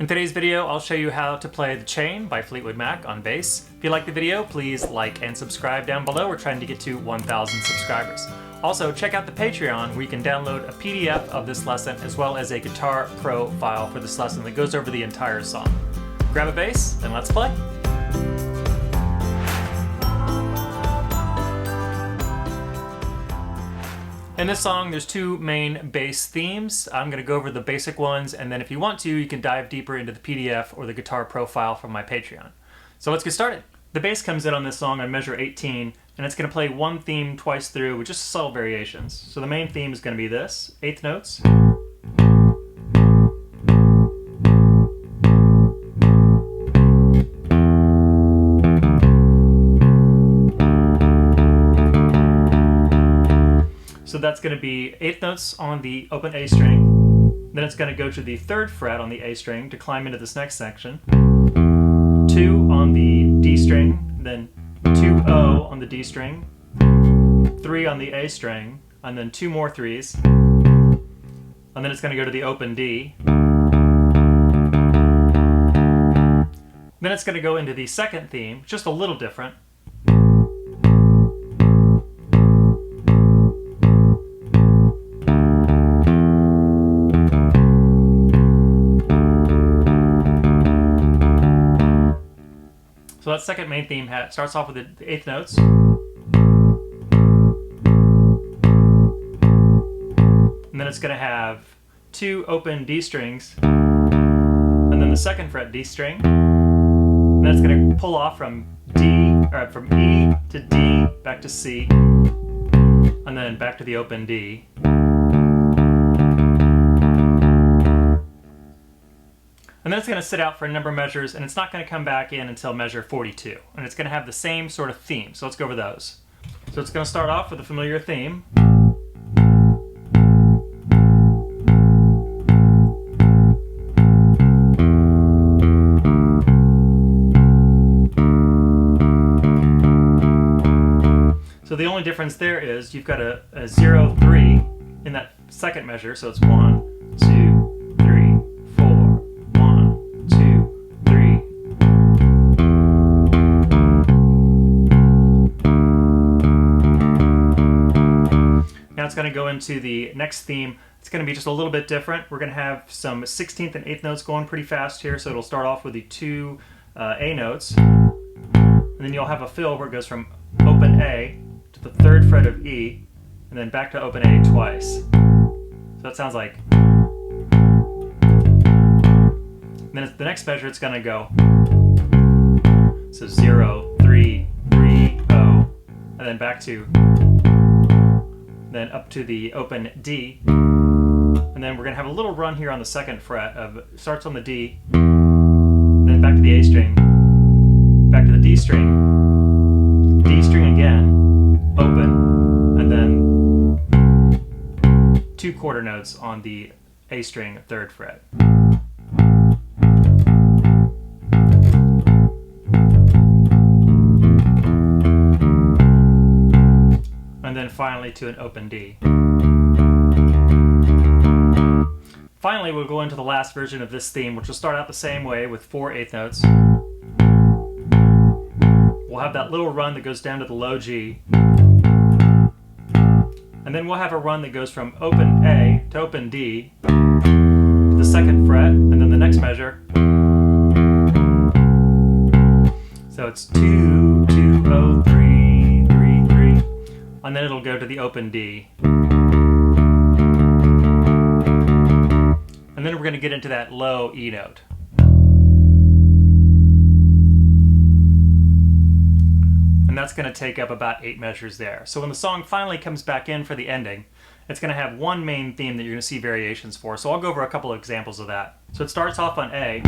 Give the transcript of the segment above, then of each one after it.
In today's video, I'll show you how to play The Chain by Fleetwood Mac on bass. If you like the video, please like and subscribe down below. We're trying to get to 1,000 subscribers. Also, check out the Patreon where you can download a PDF of this lesson as well as a Guitar Pro file for this lesson that goes over the entire song. Grab a bass and let's play. In this song, there's two main bass themes. I'm going to go over the basic ones, and then if you want to, you can dive deeper into the PDF or the Guitar Profile from my Patreon. So let's get started. The bass comes in on this song on measure 18, and it's going to play one theme twice through with just subtle variations. So the main theme is going to be this, eighth notes. So that's going to be eighth notes on the open A string, then it's going to go to the 3rd fret on the A string to climb into this next section, 2 on the D string, then 2 O on the D string, 3 on the A string, and then 2 more 3s, and then it's going to go to the open D. Then it's going to go into the second theme, just a little different. So that second main theme starts off with the 8th notes. And then it's going to have 2 open D strings, and then the 2nd fret D string. And then it's going to pull off from from E to D, back to C, and then back to the open D. And then it's going to sit out for a number of measures, and it's not going to come back in until measure 42. And it's going to have the same sort of theme. So let's go over those. So it's going to start off with a familiar theme. So the only difference there is you've got a 0, 3 in that second measure. So it's 1, 2, 3, 4. Now it's going to go into the next theme. It's going to be just a little bit different. We're going to have some 16th and 8th notes going pretty fast here, so it'll start off with the 2 A notes, and then you'll have a fill where it goes from open A to the 3rd fret of E, and then back to open A twice. So that sounds like. And then the next measure, it's going to go. So 0, 3, 3, O, and then back to. Then up to the open D, and then we're going to have a little run here on the 2nd fret of starts on the D, then back to the A string, back to the D string again, open, and then 2 quarter notes on the A string 3rd fret. And then finally to an open D. Finally, we'll go into the last version of this theme, which will start out the same way with 4 8th notes. We'll have that little run that goes down to the low G. And then we'll have a run that goes from open A to open D, to the 2nd fret, and then the next measure. So it's 2, 2, 0, 3. And then it'll go to the open D. And then we're going to get into that low E note. And that's going to take up about 8 measures there. So when the song finally comes back in for the ending, it's going to have one main theme that you're going to see variations for. So I'll go over a couple of examples of that. So it starts off on A.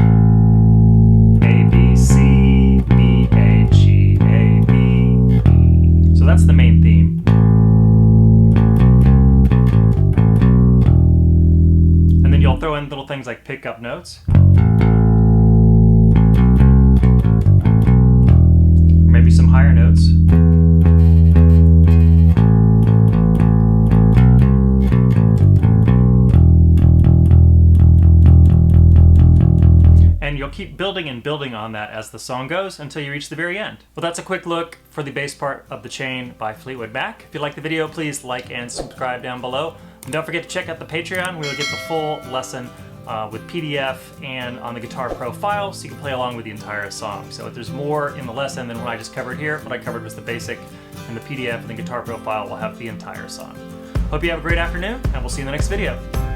A, B, C, B, A, G, A, B, E. So that's the main theme. And then you'll throw in little things like pickup notes. Or maybe some higher notes. And you'll keep building and building on that as the song goes until you reach the very end. Well, that's a quick look for the bass part of The Chain by Fleetwood Mac. If you like the video, please like and subscribe down below. And don't forget to check out the Patreon. We will get the full lesson with PDF and on the Guitar Pro file, so you can play along with the entire song. So if there's more in the lesson than what I just covered here, what I covered was the basic, and the PDF and the Guitar Pro file will have the entire song. Hope you have a great afternoon, and we'll see you in the next video.